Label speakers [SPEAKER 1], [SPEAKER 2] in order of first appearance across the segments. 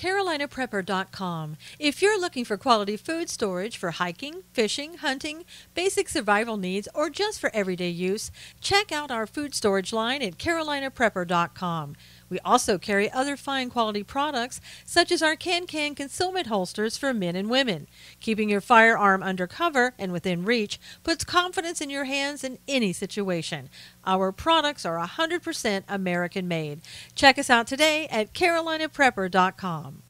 [SPEAKER 1] CarolinaPrepper.com. If you're looking for quality food storage for hiking, fishing, hunting, basic survival needs, or just for everyday use, check out our food storage line at CarolinaPrepper.com. We also carry other fine quality products, such as our can-can concealment holsters for men and women. Keeping your firearm under cover and within reach puts confidence in your hands in any situation. Our products are 100% American-made. Check us out today at CarolinaPrepper.com.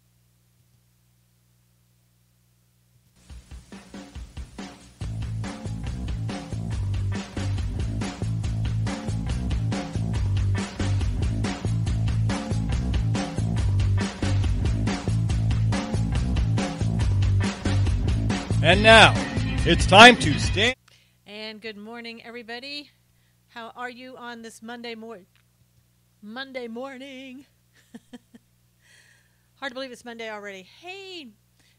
[SPEAKER 2] And now, it's time to stand.
[SPEAKER 1] And good morning, everybody. How are you on this Monday morning? Hard to believe it's Monday already. Hey,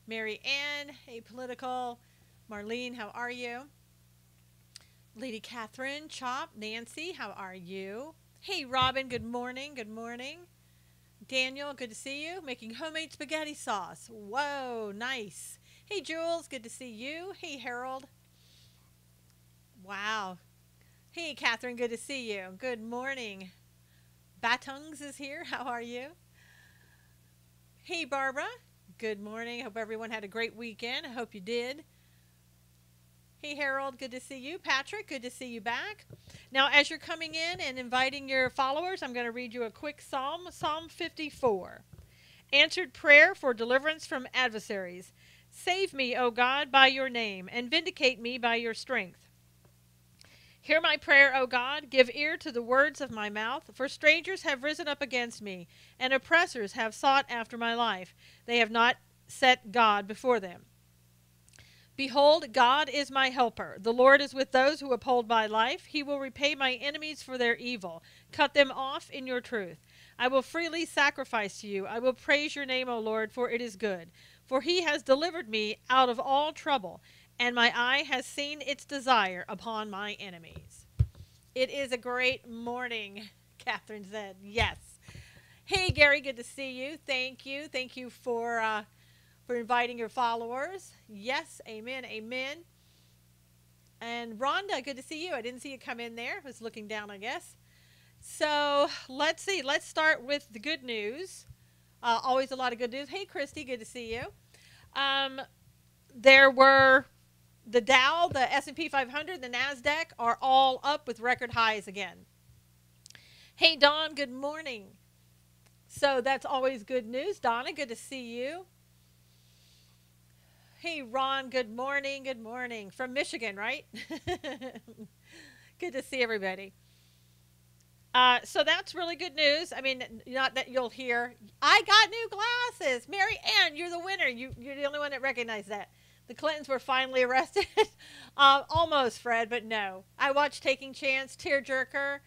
[SPEAKER 1] Mary Ann. Hey, Political. Marlene, how are you? Lady Catherine, Chop, Nancy, how are you? Hey, Robin, good morning. Good morning. Daniel, good to see you. Making homemade spaghetti sauce. Whoa, nice. Hey, Jules, good to see you. Hey, Harold. Wow. Hey, Catherine, good to see you. Good morning. Batungs is here. How are you? Hey, Barbara. Good morning. Hope everyone had a great weekend. I hope you did. Hey, Harold, good to see you. Patrick, good to see you back. Now, as you're coming in and inviting your followers, I'm going to read you a quick psalm, Psalm 54. Answered prayer for deliverance from adversaries. Save me, O God, by your name, and vindicate me by your strength. Hear my prayer, O God. Give ear to the words of my mouth. For strangers have risen up against me, and oppressors have sought after my life. They have not set God before them. Behold, God is my helper. The Lord is with those who uphold my life. He will repay my enemies for their evil. Cut them off in your truth. I will freely sacrifice to you. I will praise your name, O Lord, for it is good. For he has delivered me out of all trouble, and my eye has seen its desire upon my enemies. It is a great morning, Catherine said. Yes. Hey, Gary, good to see you. Thank you. Thank you for inviting your followers. Yes, amen, amen. And Rhonda, good to see you. I didn't see you come in there. I was looking down, I guess. So let's see. Let's start with the good news. Always a lot of good news. Hey, Christy, good to see you. There were the Dow, the S&P 500, the NASDAQ are all up with record highs again. Hey, Dawn, good morning. So that's always good news. Donna, good to see you. Hey, Ron, good morning. Good morning. From Michigan, right? Good to see everybody. So that's really good news. I mean, not that you'll hear, I got new glasses. Mary Ann, you're the winner. You're the only one that recognized that. The Clintons were finally arrested. Almost, Fred, but no. I watched Taking Chance, Tearjerker.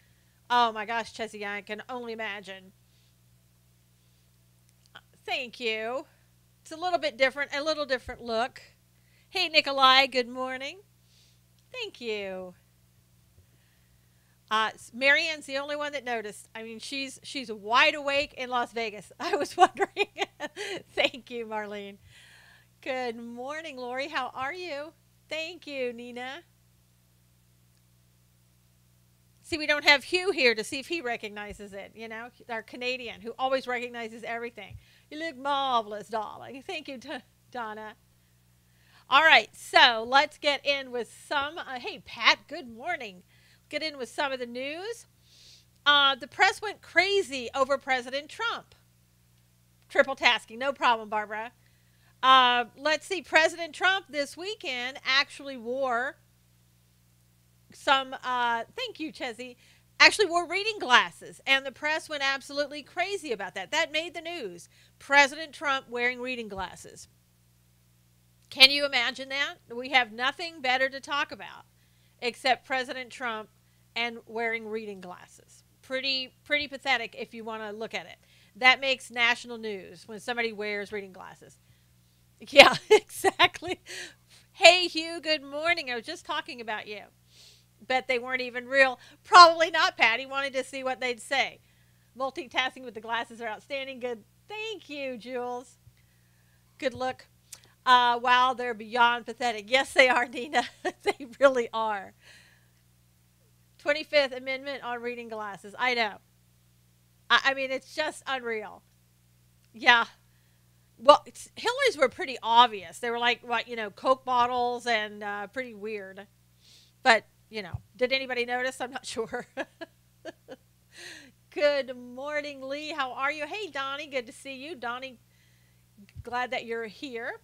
[SPEAKER 1] Oh my gosh, Chessie, I can only imagine. Thank you. It's a little bit different, a little different look. Hey, Nikolai, good morning. Thank you. Marianne's the only one that noticed. I mean, she's wide awake in Las Vegas. I was wondering. Thank you, Marlene. Good morning, Lori. How are you? Thank you, Nina. See, we don't have Hugh here to see if he recognizes it. You know, our Canadian who always recognizes everything. You look marvelous, darling. Thank you, Donna. All right, so let's get in with some. Hey, Pat, good morning. Get in with some of the news. The press went crazy over President Trump. Triple tasking, no problem, Barbara. Let's see, President Trump this weekend actually wore some, thank you, Chessie, actually wore reading glasses, and the press went absolutely crazy about that. That made the news. President Trump wearing reading glasses. Can you imagine that? We have nothing better to talk about except President Trump and wearing reading glasses. Pretty pathetic if you want to look at it. That makes national news when somebody wears reading glasses. Yeah, exactly. Hey, Hugh, good morning. I was just talking about you. Bet they weren't even real. Probably not, Patty. Wanted to see what they'd say. Multitasking with the glasses are outstanding. Good Thank you, Jules. Good look. Wow, they're beyond pathetic. Yes, they are, Nina. They really are. 25th Amendment on reading glasses. I know. I mean, it's just unreal. Yeah. Well, Hillary's were pretty obvious. They were like, what, Coke bottles and pretty weird. But, did anybody notice? I'm not sure. Good morning, Lee. How are you? Hey, Donnie. Good to see you. Donnie, glad that you're here.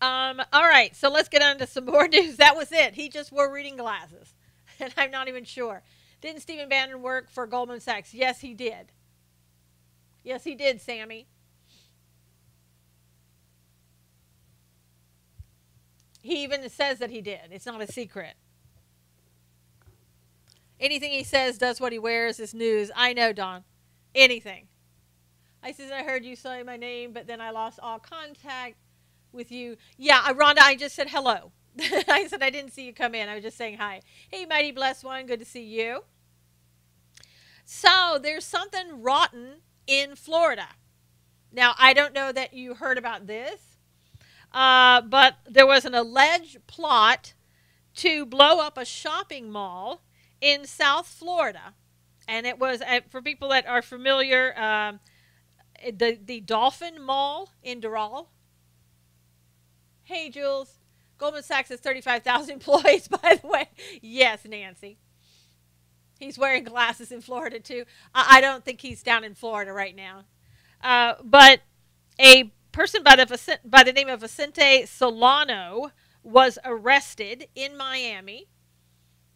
[SPEAKER 1] All right, so let's get on to some more news. That was it. He just wore reading glasses, and I'm not even sure. Didn't Stephen Bannon work for Goldman Sachs? Yes, he did. Yes, he did, Sammy. He even says that he did. It's not a secret. Anything he says, does what he wears is news. I know, Don. Anything. I said, I heard you say my name, but then I lost all contact with you. Yeah, Rhonda, I just said hello. I said I didn't see you come in. I was just saying hi. Hey, mighty blessed one. Good to see you. So there's something rotten in Florida. Now, I don't know that you heard about this, but there was an alleged plot to blow up a shopping mall in South Florida. And it was, for people that are familiar, the Dolphin Mall in Doral. Hey, Jules. Goldman Sachs has 35,000 employees, by the way. Yes, Nancy. He's wearing glasses in Florida, too. I don't think he's down in Florida right now. But a person by the name of Vicente Solano was arrested in Miami,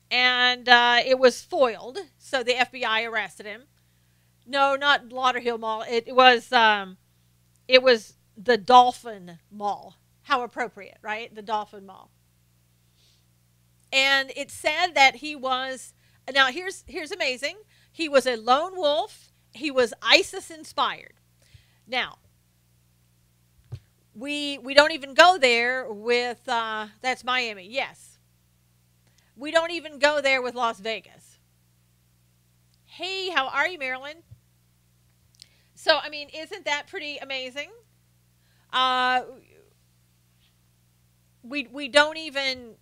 [SPEAKER 1] and it was foiled, so the FBI arrested him. No, not Lauderhill Mall. It was the Dolphin Mall. How appropriate, right? The Dolphin Mall. And it said that he was, now here's amazing. He was a lone wolf. He was ISIS inspired. Now, we don't even go there with, that's Miami, yes. We don't even go there with Las Vegas. Hey, how are you, Marilyn? So, I mean, isn't that pretty amazing? We don't even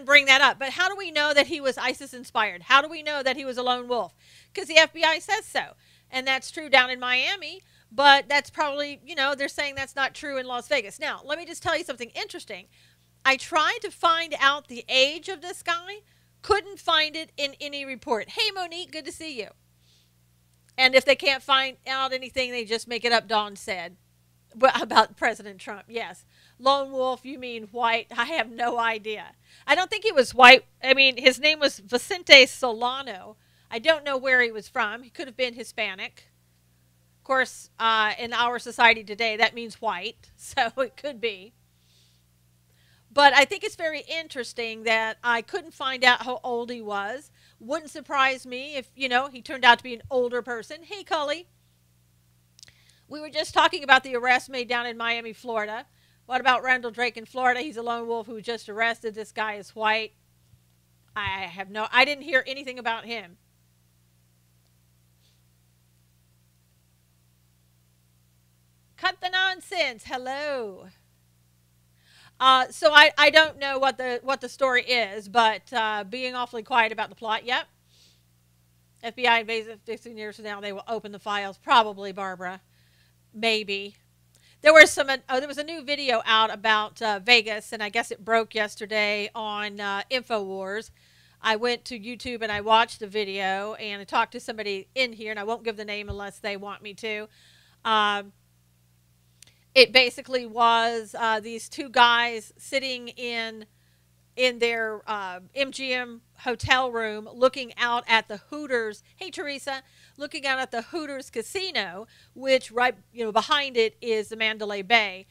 [SPEAKER 1] bring that up. But how do we know that he was ISIS inspired? How do we know that he was a lone wolf? Because the FBI says so. And that's true down in Miami. But that's probably, they're saying that's not true in Las Vegas. Now, let me just tell you something interesting. I tried to find out the age of this guy. Couldn't find it in any report. Hey, Monique, good to see you. And if they can't find out anything, they just make it up, Dawn said. About President Trump, yes. Lone wolf, you mean white? I have no idea. I don't think he was white. I mean, his name was Vicente Solano. I don't know where he was from. He could have been Hispanic. Of course, in our society today, that means white. So it could be. But I think it's very interesting that I couldn't find out how old he was. Wouldn't surprise me if, he turned out to be an older person. Hey, Cully. We were just talking about the arrest made down in Miami, Florida. What about Randall Drake in Florida? He's a lone wolf who was just arrested. This guy is white. I didn't hear anything about him. Cut the nonsense. Hello. So I don't know what the story is, but being awfully quiet about the plot. Yep. FBI invasive 15 years from now, they will open the files. Probably, Barbara. Maybe. There was a new video out about Vegas, and I guess it broke yesterday on InfoWars. I went to YouTube and I watched the video, and I talked to somebody in here, and I won't give the name unless they want me to. It basically was these two guys sitting in their MGM hotel room looking out at the Hooters. Hey, Teresa. Looking out at the Hooters casino, which right behind it is the Mandalay Bay.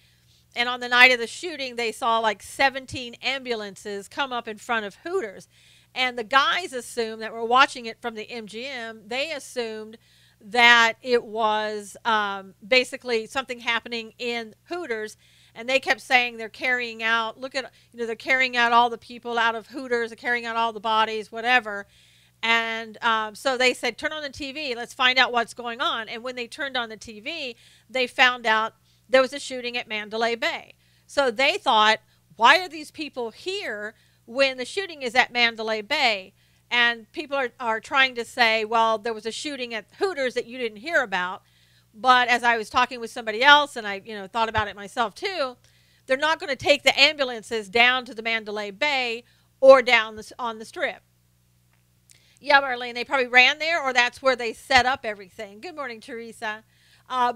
[SPEAKER 1] And on the night of the shooting, they saw like 17 ambulances come up in front of Hooters. And the guys assumed that were watching it from the MGM, they assumed that it was basically something happening in Hooters. And they kept saying they're carrying out, they're carrying out all the people out of Hooters, they're carrying out all the bodies, whatever. And so they said, turn on the TV. Let's find out what's going on. And when they turned on the TV, they found out there was a shooting at Mandalay Bay. So they thought, why are these people here when the shooting is at Mandalay Bay? And people are trying to say, well, there was a shooting at Hooters that you didn't hear about. But as I was talking with somebody else, and I thought about it myself too, they're not going to take the ambulances down to the Mandalay Bay or down on the Strip. Yeah, Marlene, they probably ran there, or that's where they set up everything. Good morning, Teresa.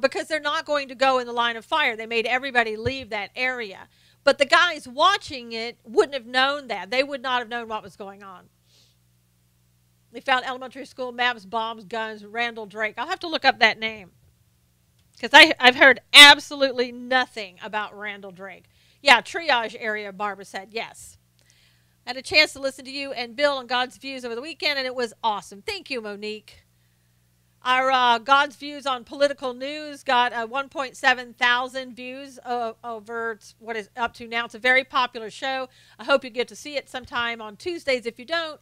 [SPEAKER 1] Because they're not going to go in the line of fire. They made everybody leave that area. But the guys watching it wouldn't have known that. They would not have known what was going on. They found elementary school maps, bombs, guns, Randall Drake. I'll have to look up that name. Because I've heard absolutely nothing about Randall Drake. Yeah, triage area, Barbara said. Yes. I had a chance to listen to you and Bill on God's Views over the weekend, and it was awesome. Thank you, Monique. Our God's Views on political news got 1.7 thousand views over what is up to now. It's a very popular show. I hope you get to see it sometime on Tuesdays. If you don't,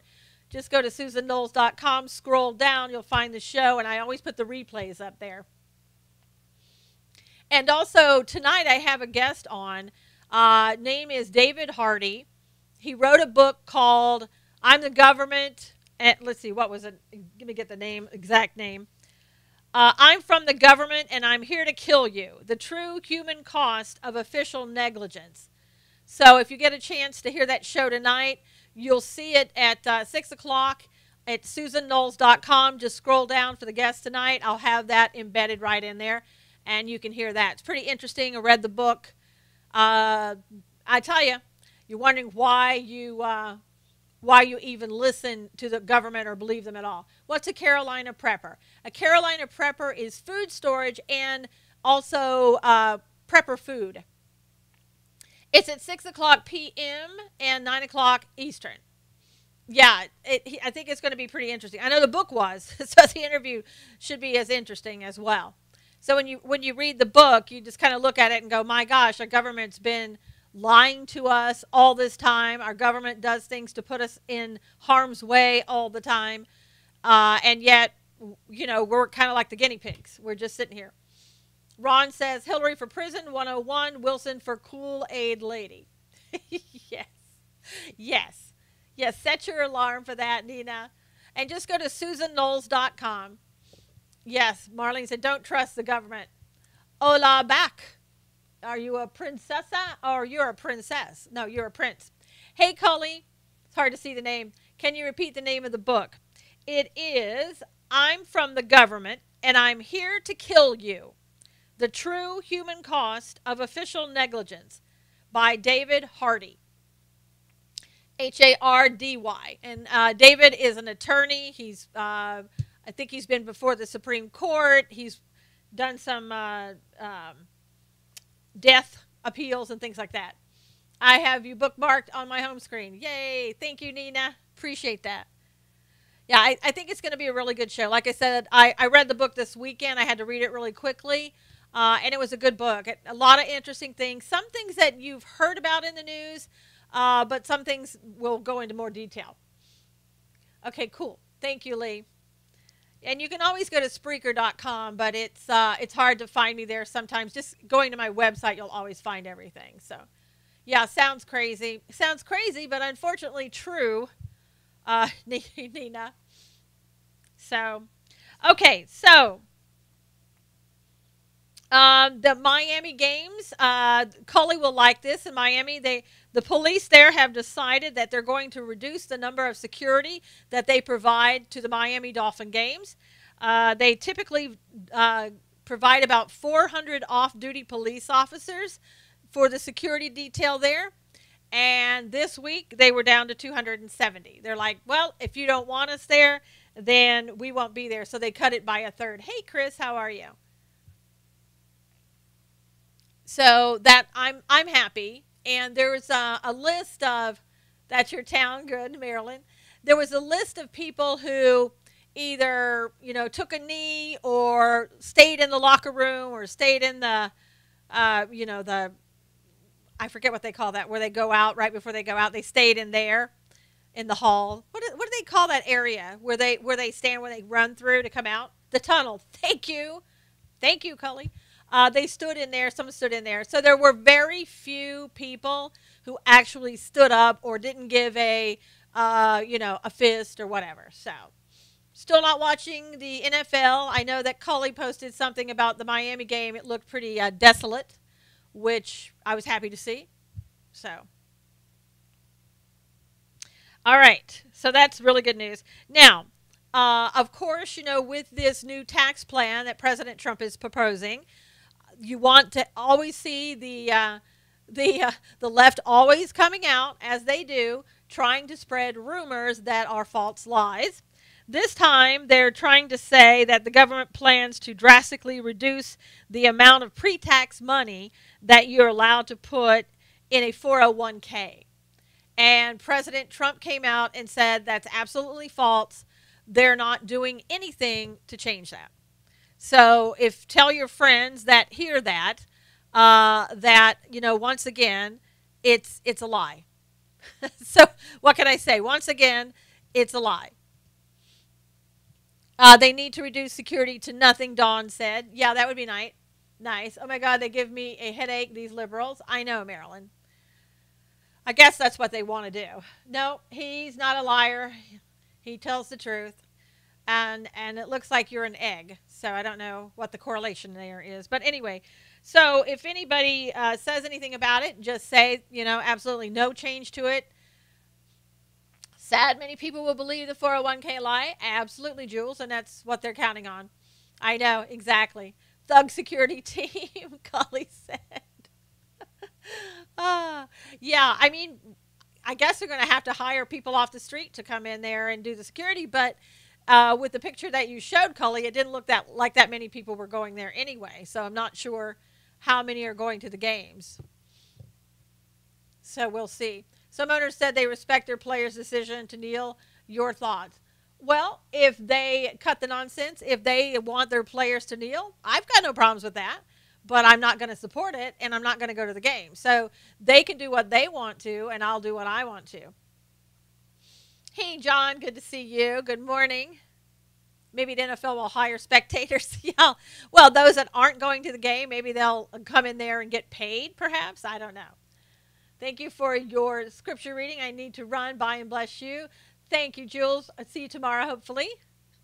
[SPEAKER 1] just go to SusanKnowles.com, scroll down, you'll find the show, and I always put the replays up there. And also, tonight I have a guest on. Name is David Hardy. He wrote a book called I'm the Government. And let's see, what was it? Let me get the exact name. I'm from the government, and I'm here to kill you. The true human cost of official negligence. So if you get a chance to hear that show tonight, you'll see it at 6 o'clock at SusanKnowles.com. Just scroll down for the guest tonight. I'll have that embedded right in there, and you can hear that. It's pretty interesting. I read the book. I tell you, you're wondering why you even listen to the government or believe them at all. What's a Carolina Prepper? A Carolina Prepper is food storage and also prepper food. It's at 6 o'clock p.m. and 9 o'clock Eastern. Yeah, I think it's going to be pretty interesting. I know the book was, so the interview should be as interesting as well. So when you read the book, you just kind of look at it and go, my gosh, our government's been lying to us all this time. Our government does things to put us in harm's way all the time. And yet, we're kind of like the guinea pigs. We're just sitting here. Ron says, Hillary for prison, 101, Wilson for Kool-Aid lady. Yes. Yes. Yes, set your alarm for that, Nina. And just go to SusanKnowles.com. Yes, Marlene said, don't trust the government. Hola back. Are you a princessa or you're a princess? No, you're a prince. Hey, Cully. It's hard to see the name. Can you repeat the name of the book? It is I'm from the government and I'm here to kill you. The True Human Cost of Official Negligence by David Hardy. Hardy. And David is an attorney. He's, I think he's been before the Supreme Court. He's done some death appeals and things like that. I have you bookmarked on my home screen. Yay. Thank you, Nina. Appreciate that. Yeah, I think it's going to be a really good show. Like I said, I read the book this weekend. I had to read it really quickly. And it was a good book. A lot of interesting things. Some things that you've heard about in the news, but some things will go into more detail. Okay, cool. Thank you, Lee. And you can always go to Spreaker.com, but it's hard to find me there sometimes. Just going to my website, you'll always find everything. So, yeah, sounds crazy. Sounds crazy, but unfortunately true, Nina. So, okay, so the Miami games, Cully will like this. In Miami, the police there have decided that they're going to reduce the number of security that they provide to the Miami Dolphin games. They typically provide about 400 off-duty police officers for the security detail there. And this week, they were down to 270. They're like, well, if you don't want us there, then we won't be there. So they cut it by a third. Hey, Chris, how are you? So that I'm happy. And there's a list of, that's your town, good, Maryland. There was a list of people who either, took a knee or stayed in the locker room or stayed in the, I forget what they call that, where they go out right before they go out. They stayed in there. in the hall. What do they call that area where they stand when they run through to come out? The tunnel. Thank you, Cully. They stood in there. Someone stood in there. So there were very few people who actually stood up or didn't give a fist or whatever. So still not watching the NFL. I know that Cully posted something about the Miami game. It looked pretty desolate, which I was happy to see. So, all right. So that's really good news. Now, of course, with this new tax plan that President Trump is proposing, you want to always see the left always coming out as they do, trying to spread rumors that are false lies. This time, they're trying to say that the government plans to drastically reduce the amount of pre-tax money that you're allowed to put in a 401k. And President Trump came out and said that's absolutely false. They're not doing anything to change that. So if tell your friends that hear that, once again, it's a lie. So what can I say? Once again, it's a lie. They need to reduce security to nothing, Dawn said. Yeah, that would be nice. Nice. Oh my God, they give me a headache, these liberals. I know, Marilyn. I guess that's what they want to do. No, he's not a liar. He tells the truth. And it looks like you're an egg. So I don't know what the correlation there is. But anyway, so if anybody says anything about it, just say, absolutely no change to it. Sad many people will believe the 401k lie. Absolutely, Jules, and that's what they're counting on. I know, exactly. Thug security team, Cully said. Yeah, I mean, I guess they're going to have to hire people off the street to come in there and do the security, but with the picture that you showed, Cully, it didn't look like that many people were going there anyway, so I'm not sure how many are going to the games. So we'll see. Some owners said they respect their players' decision to kneel. Your thoughts? Well, if they cut the nonsense, if they want their players to kneel, I've got no problems with that. But I'm not going to support it, and I'm not going to go to the game. So they can do what they want to, and I'll do what I want to. Hey, John, good to see you. Good morning. Maybe the NFL will hire spectators. Yeah. Well, those that aren't going to the game, maybe they'll come in there and get paid, perhaps. I don't know. Thank you for your scripture reading. I need to run. Bye and bless you. Thank you, Jules. I'll see you tomorrow, hopefully,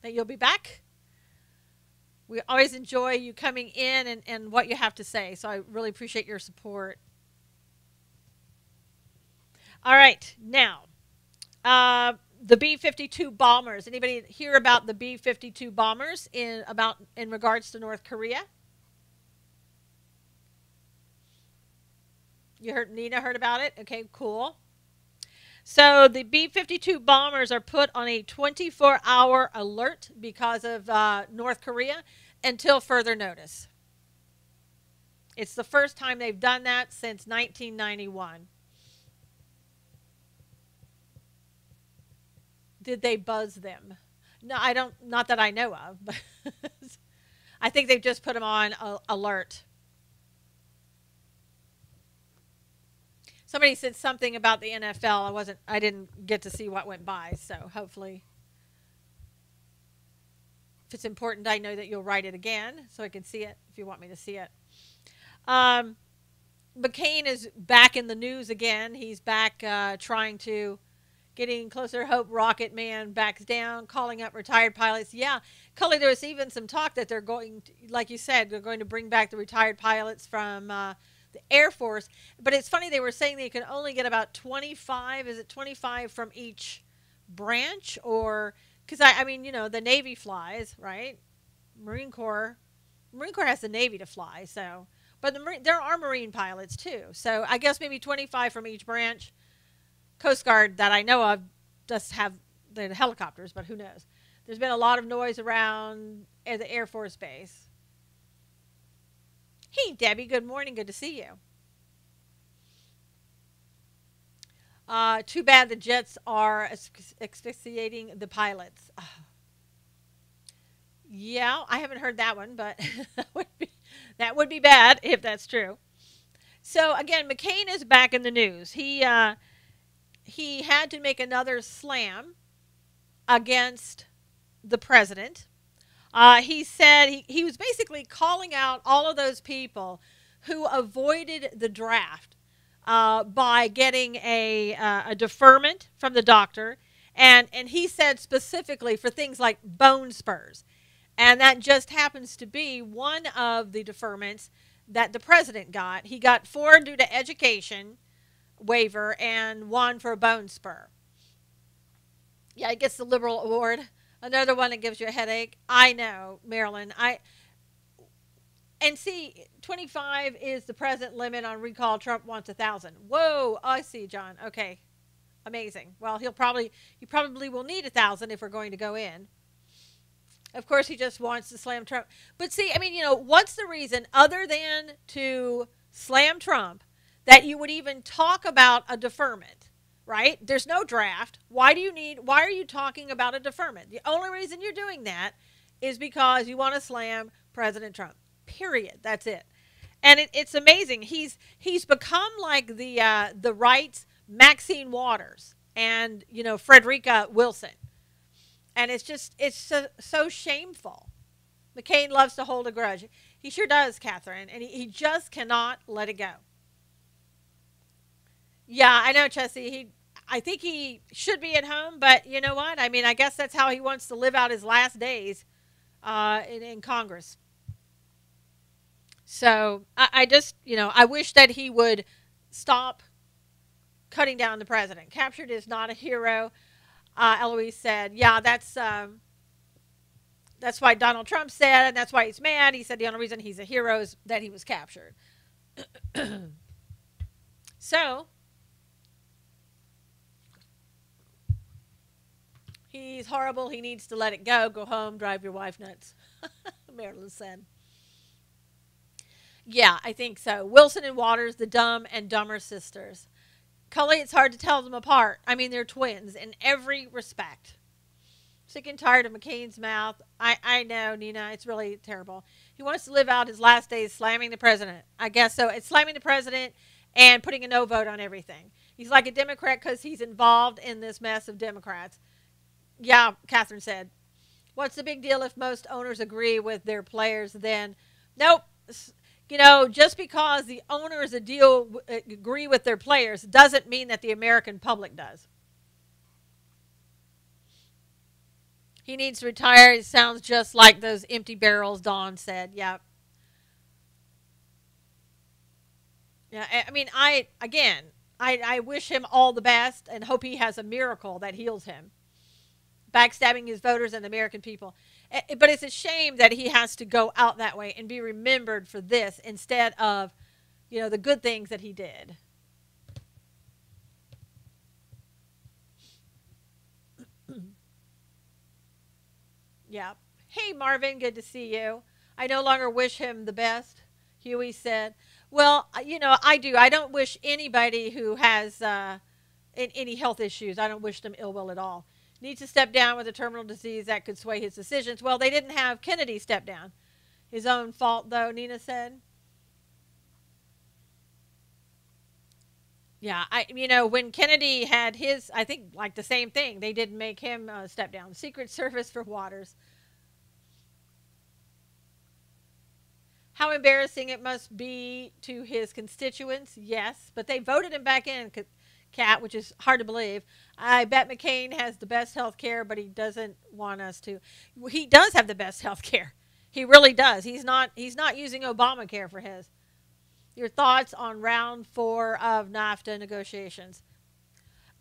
[SPEAKER 1] that you'll be back. We always enjoy you coming in and what you have to say, so I really appreciate your support. All right, now, the B-52 bombers. Anybody hear about the B-52 bombers in regards to North Korea? Nina heard about it? Okay, cool. So the B-52 bombers are put on a 24-hour alert because of North Korea until further notice. It's the first time they've done that since 1991. Did they buzz them? No, I don't. Not that I know of. But I think they've just put them on alert. Somebody said something about the NFL. I didn't get to see what went by, so hopefully if it's important, I know that you'll write it again so I can see it if you want me to see it. McCain is back in the news again. He's back getting closer. Hope Rocket Man backs down, calling up retired pilots. Yeah, Cully, there was even some talk that they're going to, like you said, they're going to bring back the retired pilots from the Air Force. But it's funny, they were saying they can only get about 25. Is it 25 from each branch? Or because I mean, the Navy flies, right? Marine Corps has the Navy to fly. So, but there are Marine pilots too. So I guess maybe 25 from each branch. Coast Guard that I know of does have the helicopters, but who knows? There's been a lot of noise around at the Air Force Base. Hey, Debbie, good morning. Good to see you. Too bad the jets are asphyxiating the pilots. Yeah, I haven't heard that one, but that would be bad if that's true. So, again, McCain is back in the news. he had to make another slam against the president. He said he was basically calling out all of those people who avoided the draft by getting a deferment from the doctor. And he said specifically for things like bone spurs. And that just happens to be one of the deferments that the president got. He got 4 due to education waiver and 1 for a bone spur. Yeah, he gets the liberal award. Another one that gives you a headache. I know, Marilyn. And see, 25 is the present limit on recall. Trump wants 1,000. Whoa, I see, John. Okay, amazing. Well, he probably will need 1,000 if we're going to go in. Of course, he just wants to slam Trump. But see, I mean, what's the reason other than to slam Trump that you would even talk about a deferment, right? There's no draft. Why are you talking about a deferment? The only reason you're doing that is because you want to slam President Trump. Period. That's it. And it's amazing. He's become like the right's Maxine Waters and, Frederica Wilson. And it's so shameful. McCain loves to hold a grudge. He sure does, Catherine. And he just cannot let it go. Yeah, I know, Chessie. I think he should be at home, but you know what? I mean, I guess that's how he wants to live out his last days in Congress. So I just, I wish that he would stop cutting down the president. Captured is not a hero. Eloise said, yeah, that's why Donald Trump said, and that's why he's mad. He said the only reason he's a hero is that he was captured. So, he's horrible. He needs to let it go. Go home, drive your wife nuts, Marilyn said. Yeah, I think so. Wilson and Waters, the Dumb and Dumber sisters. Cully, it's hard to tell them apart. I mean, they're twins in every respect. Sick and tired of McCain's mouth. I know, Nina. It's really terrible. He wants to live out his last days slamming the president. I guess so. It's slamming the president and putting a no vote on everything. He's like a Democrat because he's involved in this mess of Democrats. Yeah, Catherine said. What's the big deal if most owners agree with their players then? Nope. Just because the owners agree with their players doesn't mean that the American public does. He needs to retire. It sounds just like those empty barrels, Dawn said. Yeah. Yeah, I mean, I wish him all the best and hope he has a miracle that heals him. Backstabbing his voters and the American people. But it's a shame that he has to go out that way and be remembered for this instead of, the good things that he did. Yeah. Hey, Marvin, good to see you. I no longer wish him the best, Huey said. Well, I do. I don't wish anybody who has any health issues, I don't wish them ill will at all. Needs to step down with a terminal disease that could sway his decisions. Well, they didn't have Kennedy step down. His own fault, though, Nina said. Yeah, when Kennedy had his, I think, like the same thing. They didn't make him step down. Secret Service for Waters. How embarrassing it must be to his constituents. Yes, but they voted him back in, Kat, which is hard to believe. I bet McCain has the best health care, but he doesn't want us to. He does have the best health care. He really does. He's not using Obamacare for his. Your thoughts on round 4 of NAFTA negotiations?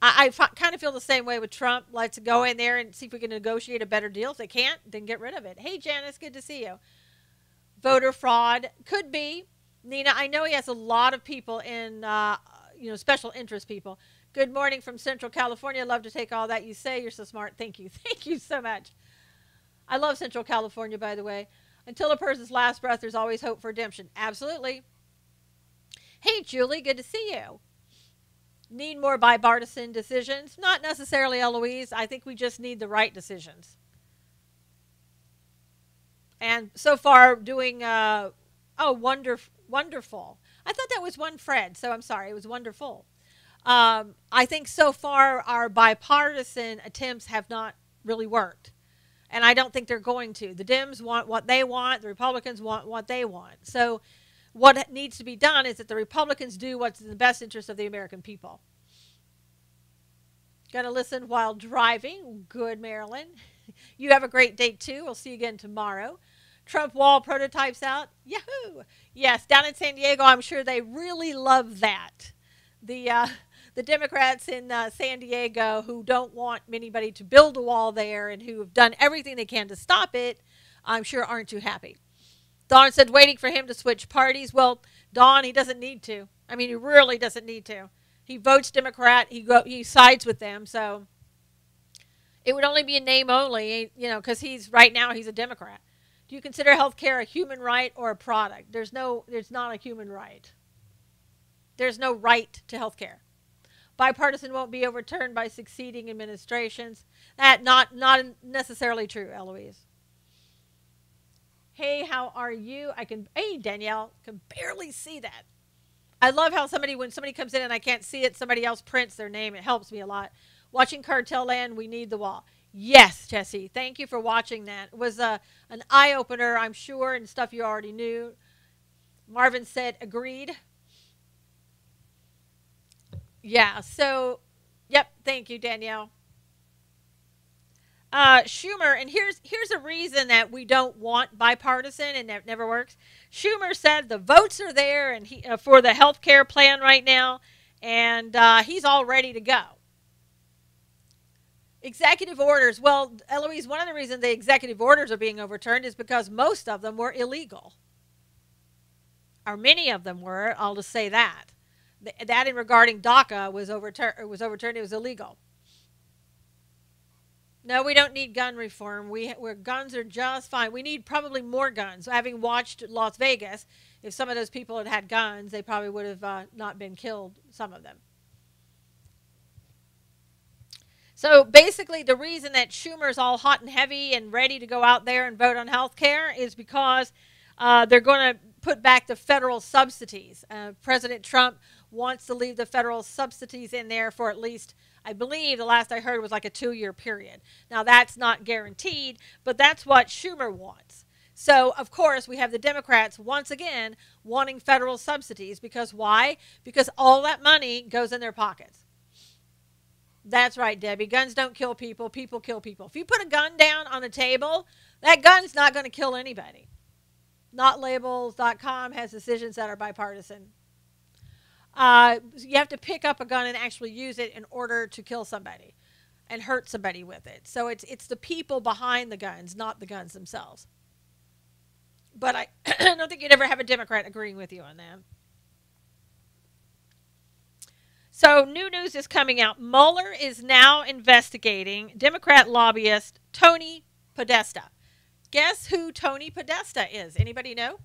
[SPEAKER 1] I kind of feel the same way with Trump. Let's go in there and see if we can negotiate a better deal. If they can't, then get rid of it. Hey, Janice, good to see you. Voter fraud. Could be. Nina, I know he has a lot of people in, special interest people. Good morning from Central California. Love to take all that you say. You're so smart. Thank you. Thank you so much. I love Central California, by the way. Until a person's last breath, there's always hope for redemption. Absolutely. Hey, Julie. Good to see you. Need more bipartisan decisions? Not necessarily, Eloise. I think we just need the right decisions. And so far doing, wonderful. I thought that was one Fred, so I'm sorry. It was wonderful. I think so far our bipartisan attempts have not really worked. And I don't think they're going to. The Dems want what they want. The Republicans want what they want. So what needs to be done is that the Republicans do what's in the best interest of the American people. Going to listen while driving. Good, Marilyn. You have a great day, too. We'll see you again tomorrow. Trump wall prototypes out. Yahoo! Yes, down in San Diego, I'm sure they really love that. The Democrats in San Diego who don't want anybody to build a wall there and who have done everything they can to stop it, I'm sure aren't too happy. Don said waiting for him to switch parties. Well, Don, he doesn't need to. I mean, he really doesn't need to. He votes Democrat. He sides with them. So it would only be a name only, because right now he's a Democrat. Do you consider health care a human right or a product? There's not a human right. There's no right to health care. Bipartisan won't be overturned by succeeding administrations. That not necessarily true, Eloise. Hey, how are you? Hey, Danielle, can barely see that. I love how when somebody comes in and I can't see it, somebody else prints their name. It helps me a lot. Watching Cartel Land, we need the wall. Yes, Jesse, thank you for watching that. It was an eye-opener, I'm sure, and stuff you already knew. Marvin said, agreed. Yeah, so, yep, thank you, Danielle. Schumer, and here's a reason that we don't want bipartisan, and that never works. Schumer said the votes are there and for the health care plan right now, and he's all ready to go. Executive orders. Well, Eloise, one of the reasons the executive orders are being overturned is because most of them were illegal. Or many of them were, I'll just say that. That in regarding DACA was overturned. It was illegal. No, we don't need gun reform. Where guns are just fine. We need probably more guns. Having watched Las Vegas, if some of those people had had guns, they probably would have not been killed, some of them. So basically the reason that Schumer's all hot and heavy and ready to go out there and vote on health care is because they're going to put back the federal subsidies. President Trump wants to leave the federal subsidies in there for at least, I believe the last I heard was like a 2-year period. Now that's not guaranteed, but that's what Schumer wants. So, of course, we have the Democrats once again wanting federal subsidies because why? Because all that money goes in their pockets. That's right, Debbie. Guns don't kill people. People kill people. If you put a gun down on a table, that gun's not going to kill anybody. Notlabels.com has decisions that are bipartisan. You have to pick up a gun and actually use it in order to kill somebody and hurt somebody with it. So it's the people behind the guns, not the guns themselves. But I don't think you'd ever have a Democrat agreeing with you on that. So new news is coming out. Mueller is now investigating Democrat lobbyist Tony Podesta. Guess who Tony Podesta is? Anybody know?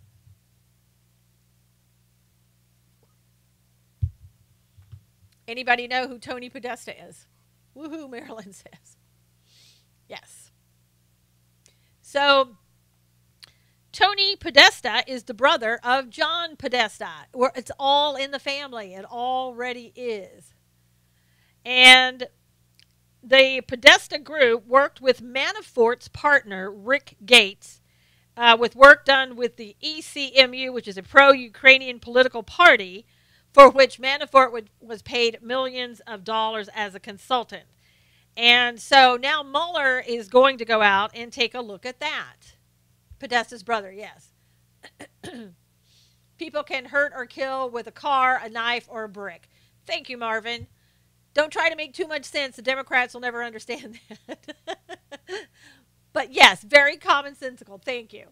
[SPEAKER 1] Anybody know who Tony Podesta is? Woohoo, Marilyn says. Yes. So Tony Podesta is the brother of John Podesta. It's all in the family. It already is. And the Podesta group worked with Manafort's partner, Rick Gates, with work done with the ECMU, which is a pro-Ukrainian political party, for which Manafort was paid millions of dollars as a consultant. And so now Mueller is going to go out and take a look at that. Podesta's brother, yes. People can hurt or kill with a car, a knife, or a brick. Thank you, Marvin. Don't try to make too much sense. The Democrats will never understand that. But yes, very commonsensical. Thank you.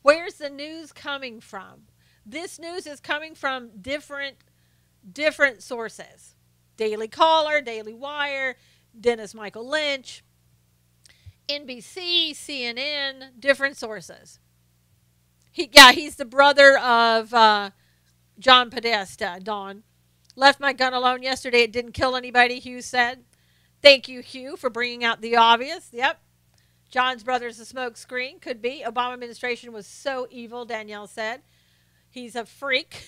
[SPEAKER 1] Where's the news coming from? This news is coming from different sources. Daily Caller, Daily Wire, Dennis Michael Lynch, NBC, CNN, different sources. He's the brother of John Podesta, Dawn. Left my gun alone yesterday. It didn't kill anybody, Hugh said. Thank you, Hugh, for bringing out the obvious. Yep. John's brother's a smoke screen. Could be. Obama administration was so evil, Danielle said. He's a freak.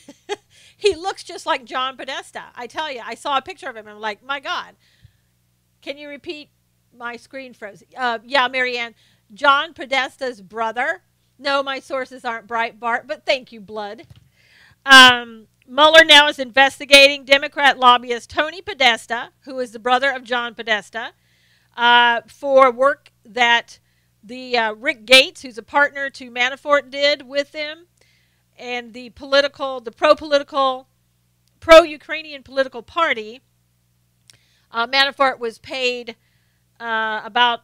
[SPEAKER 1] He looks just like John Podesta. I tell you, I saw a picture of him and I'm like, my God. Can you repeat? My screen froze. Yeah, Marianne. John Podesta's brother. No, my sources aren't Breitbart, but thank you, Blood. Mueller now is investigating Democrat lobbyist Tony Podesta, who is the brother of John Podesta, for work that the Rick Gates, who's a partner to Manafort, did with them, and the pro-Ukrainian political party. Manafort was paid about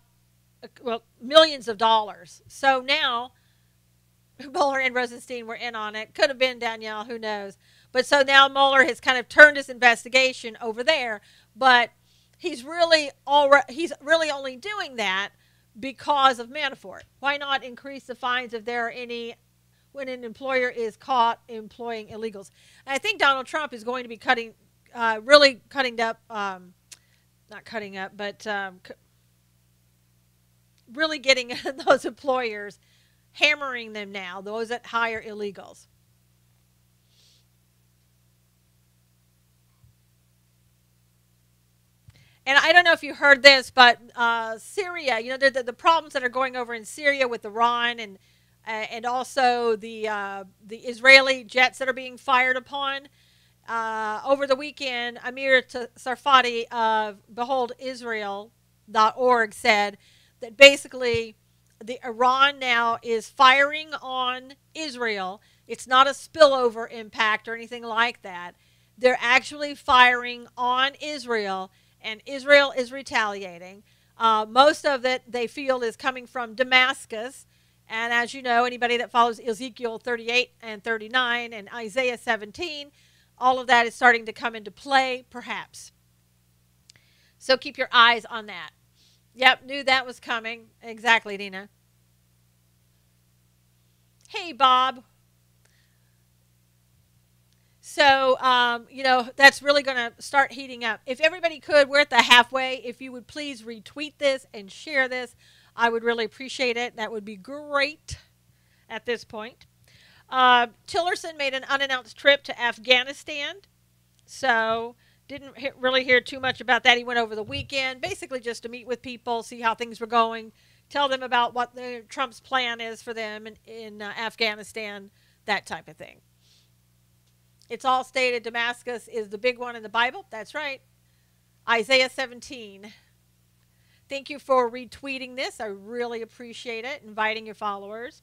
[SPEAKER 1] millions of dollars. So now Mueller and Rosenstein were in on it. Could have been Danielle, who knows. But so now Mueller has kind of turned his investigation over there. But he's really only doing that because of Manafort. Why not increase the fines if there are any when an employer is caught employing illegals? And I think Donald Trump is going to be really cutting up, not cutting up, but really getting those employers, hammering them now, those that hire illegals. And I don't know if you heard this, but Syria, the problems that are going over in Syria with Iran and also the Israeli jets that are being fired upon. Over the weekend, Amir Sarfati of BeholdIsrael.org said that basically the Iran now is firing on Israel. It's not a spillover impact or anything like that. They're actually firing on Israel, and Israel is retaliating. Most of it, they feel, is coming from Damascus. And as you know, anybody that follows Ezekiel 38 and 39 and Isaiah 17, all of that is starting to come into play, perhaps. So keep your eyes on that. Yep, knew that was coming. Exactly, Dina. Hey, Bob. So, that's really going to start heating up. If everybody could, we're at the halfway. If you would please retweet this and share this, I would really appreciate it. That would be great at this point. Tillerson made an unannounced trip to Afghanistan. So, didn't really hear too much about that. He went over the weekend, basically just to meet with people, see how things were going, tell them about what Trump's plan is for them in Afghanistan, that type of thing. It's all stated Damascus is the big one in the Bible. That's right. Isaiah 17. Thank you for retweeting this. I really appreciate it. Inviting your followers.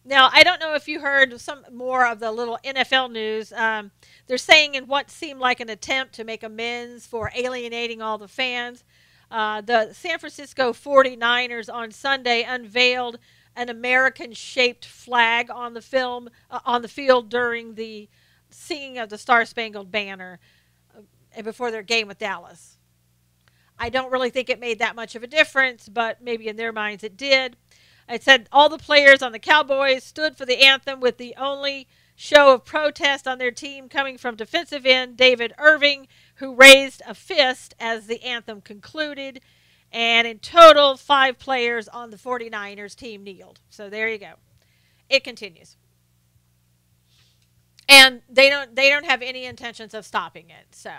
[SPEAKER 1] Now, I don't know if you heard some more of the little NFL news. They're saying in what seemed like an attempt to make amends for alienating all the fans, the San Francisco 49ers on Sunday unveiled an American-shaped flag on the field during the singing of the Star-Spangled Banner before their game with Dallas. I don't really think it made that much of a difference, but maybe in their minds it did. It said all the players on the Cowboys stood for the anthem, with the only show of protest on their team coming from defensive end David Irving, who raised a fist as the anthem concluded. And in total, 5 players on the 49ers team kneeled. So there you go. It continues. And they don't have any intentions of stopping it. So,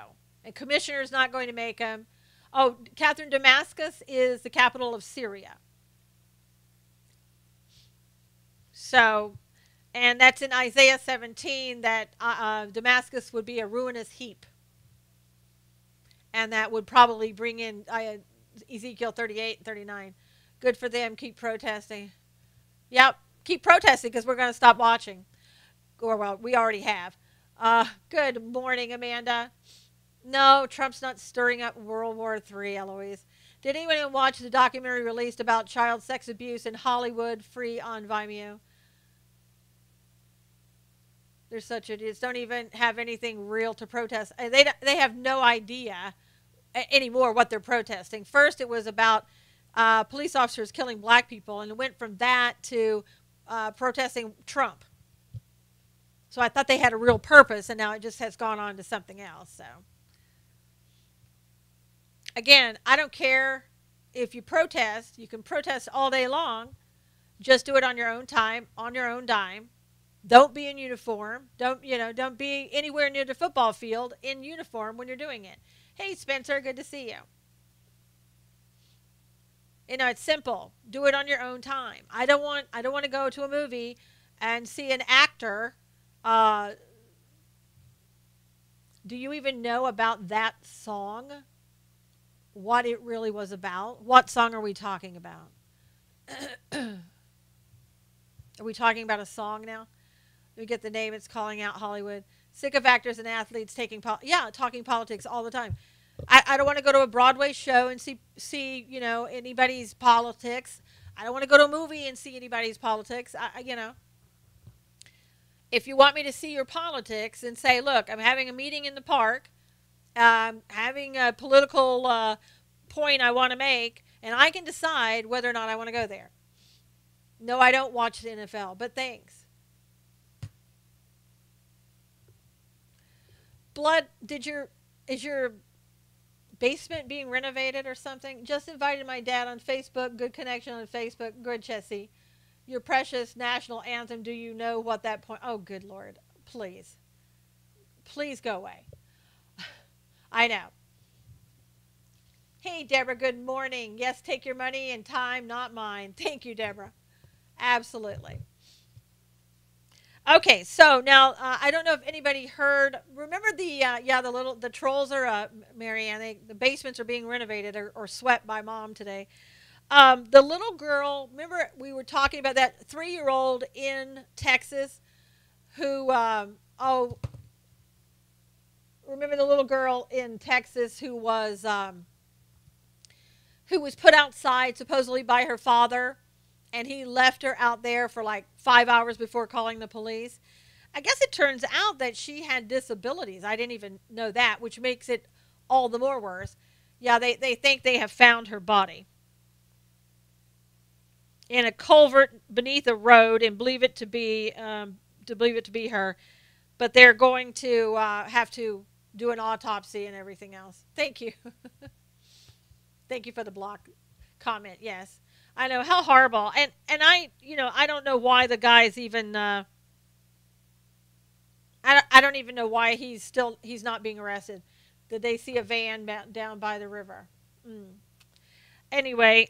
[SPEAKER 1] and commissioner's not going to make them. Oh, Catherine, Damascus is the capital of Syria. So, and that's in Isaiah 17 that Damascus would be a ruinous heap. And that would probably bring in Ezekiel 38 and 39. Good for them. Keep protesting. Yep. Keep protesting because we're going to stop watching. Or, well, we already have. Good morning, Amanda. No, Trump's not stirring up World War III, Eloise. Did anyone watch the documentary released about child sex abuse in Hollywood, free on Vimeo? They're such idiots. Don't even have anything real to protest. They have no idea anymore what they're protesting. First, it was about police officers killing black people, and it went from that to protesting Trump. So I thought they had a real purpose, and now it just has gone on to something else. So again, I don't care if you protest. You can protest all day long. Just do it on your own time, on your own dime. Don't be in uniform. Don't be anywhere near the football field in uniform when you're doing it. Hey, Spencer, good to see you. It's simple. Do it on your own time. I don't want to go to a movie and see an actor. Uh, do you even know about that song? What it really was about? What song are we talking about? Are we talking about a song now? We get the name. It's calling out Hollywood. Sick of actors and athletes talking politics all the time. I don't want to go to a Broadway show and see anybody's politics. I don't want to go to a movie and see anybody's politics. If you want me to see your politics and say, look, I'm having a meeting in the park, having a political point I want to make, and I can decide whether or not I want to go there. No, I don't watch the NFL, but thanks. Blood, is your basement being renovated or something? Just invited my dad on Facebook. Good connection on Facebook. Good, Chessie. Your precious national anthem. Do you know what that point? Oh, good Lord. Please. Please go away. I know. Hey, Deborah, good morning. Yes, take your money and time, not mine. Thank you, Deborah. Absolutely. Okay, so now I don't know if anybody heard. Remember the trolls are Marianne. The basements are being renovated or swept by Mom today. The little girl. Remember we were talking about that 3-year-old in Texas who remember the little girl in Texas who was put outside supposedly by her father. And he left her out there for like 5 hours before calling the police. I guess it turns out that she had disabilities. I didn't even know that, which makes it all the more worse. Yeah, they think they have found her body in a culvert beneath a road and believe it to be her. But they're going to have to do an autopsy and everything else. Thank you. Thank you for the block comment. Yes. I know, how horrible. And I don't know why the guy's even I don't even know why he's not being arrested. Did they see a van down by the river? Anyway,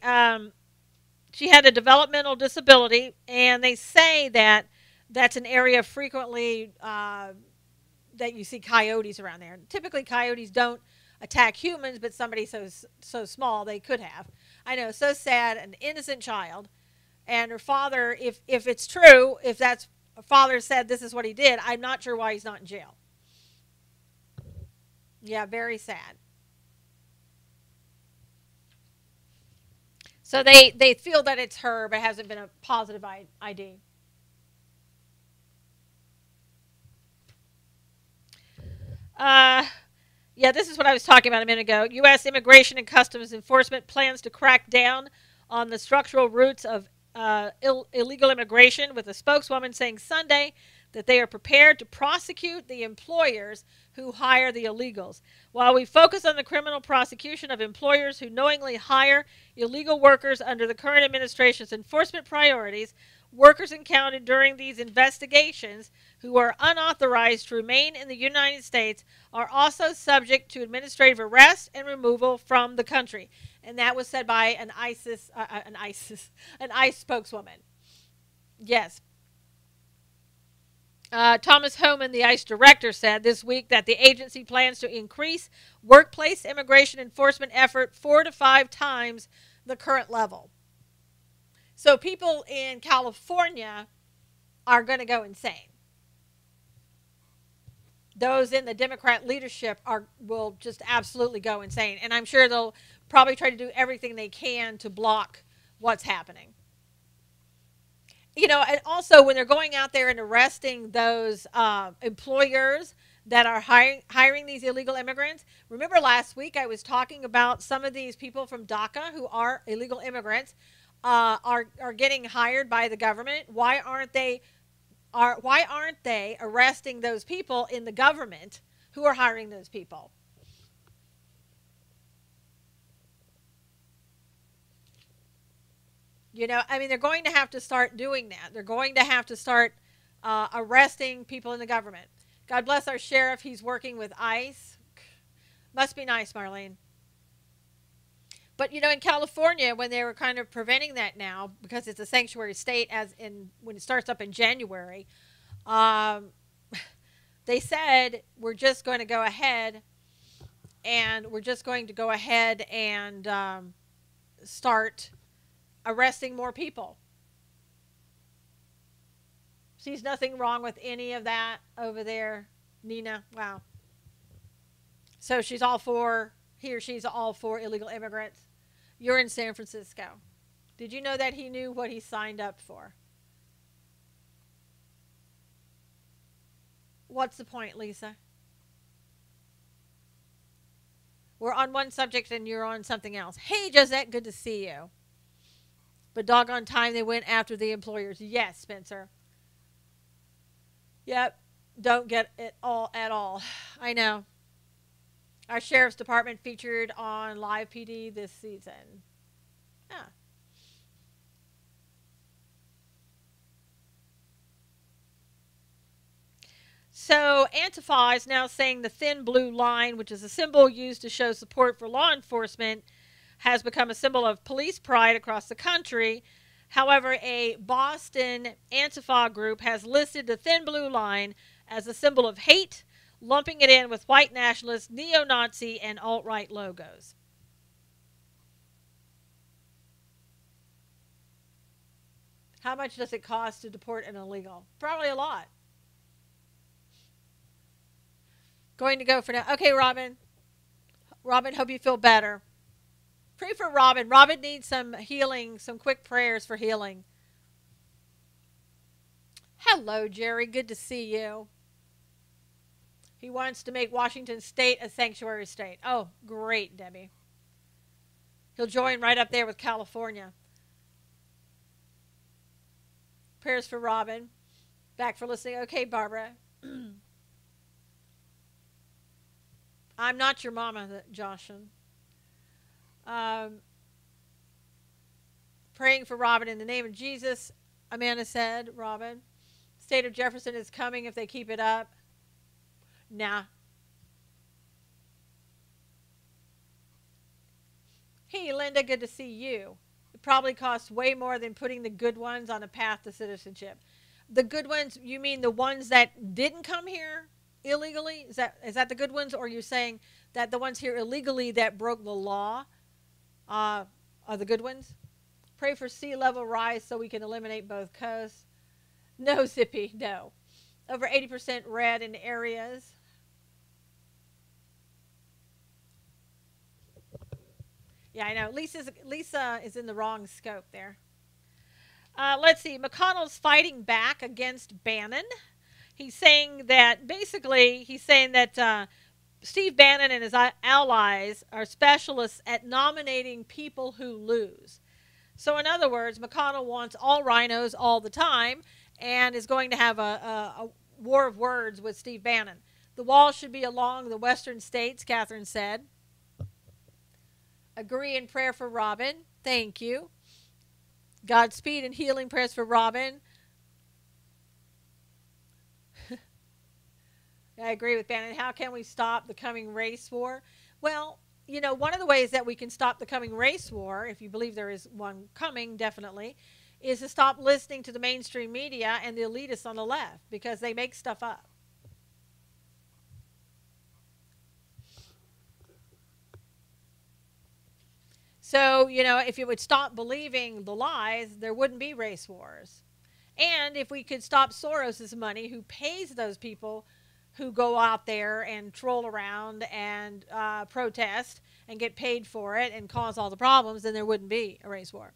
[SPEAKER 1] she had a developmental disability, and they say that that's an area frequently that you see coyotes around there. Typically coyotes don't attack humans, but somebody so small they could have. I know, so sad, an innocent child. And her father, if it's true, if that's father said this is what he did, I'm not sure why he's not in jail. Yeah, very sad. So they feel that it's her, but it hasn't been a positive ID. Yeah, this is what I was talking about a minute ago. U.S. Immigration and Customs Enforcement plans to crack down on the structural roots of illegal immigration, with a spokeswoman saying Sunday that they are prepared to prosecute the employers who hire the illegals. While we focus on the criminal prosecution of employers who knowingly hire illegal workers under the current administration's enforcement priorities, workers encountered during these investigations who are unauthorized to remain in the United States are also subject to administrative arrest and removal from the country. And that was said by an ICE spokeswoman. Yes. Thomas Homan, the ICE director, said this week that the agency plans to increase workplace immigration enforcement effort 4 to 5 times the current level. So people in California are going to go insane. Those in the Democrat leadership will just absolutely go insane. And I'm sure they'll probably try to do everything they can to block what's happening. And also when they're going out there and arresting those employers that are hiring these illegal immigrants. Remember last week I was talking about some of these people from DACA who are illegal immigrants are getting hired by the government. Why aren't they arresting those people in the government who are hiring those people? I mean, they're going to have to start doing that. They're going to have to start arresting people in the government. God bless our sheriff. He's working with ICE. Must be nice, Marlene. But in California, when they were kind of preventing that now because it's a sanctuary state, as in when it starts up in January, um, they said we're just going to go ahead and start arresting more people. Sees nothing wrong with any of that over there, Nina. Wow. So she's all for, he or she's all for illegal immigrants. You're in San Francisco. Did you know that he knew what he signed up for? What's the point, Lisa? We're on one subject and you're on something else. Hey, Josette, good to see you. But doggone time they went after the employers. Yes, Spencer. Yep. Don't get it all at all. I know. Our sheriff's department featured on Live PD this season. Yeah. So Antifa is now saying the thin blue line, which is a symbol used to show support for law enforcement, has become a symbol of police pride across the country. However, a Boston Antifa group has listed the thin blue line as a symbol of hate, lumping it in with white nationalist, neo-Nazi, and alt-right logos. How much does it cost to deport an illegal? Probably a lot. Going to go for now. Okay, Robin. Robin, hope you feel better. Pray for Robin. Robin needs some healing, some quick prayers for healing. Hello, Jerry. Good to see you. He wants to make Washington State a sanctuary state. Oh, great, Debbie. He'll join right up there with California. Prayers for Robin. Back for listening. Okay, Barbara. I'm not your mama, Joshin. Praying for Robin in the name of Jesus, Amanda said, Robin. State of Jefferson is coming if they keep it up. Nah. Hey, Linda, good to see you. It probably costs way more than putting the good ones on a path to citizenship. The good ones, you mean the ones that didn't come here illegally? Is that the good ones? Or are you saying that the ones here illegally that broke the law are the good ones? Pray for sea level rise so we can eliminate both coasts. No, Zippy, no. Over 80% red in areas. Yeah, I know. Lisa is in the wrong scope there. Let's see. McConnell's fighting back against Bannon. He's saying that Steve Bannon and his allies are specialists at nominating people who lose. So in other words, McConnell wants all rhinos all the time and is going to have a war of words with Steve Bannon. The wall should be along the western states, Catherine said. Agree in prayer for Robin. Thank you. Godspeed and healing prayers for Robin. I agree with Bannon. How can we stop the coming race war? Well, one of the ways that we can stop the coming race war, if you believe there is one coming, definitely, is to stop listening to the mainstream media and the elitists on the left because they make stuff up. So, if you would stop believing the lies, there wouldn't be race wars. And if we could stop Soros's money, who pays those people who go out there and troll around and protest and get paid for it and cause all the problems, then there wouldn't be a race war.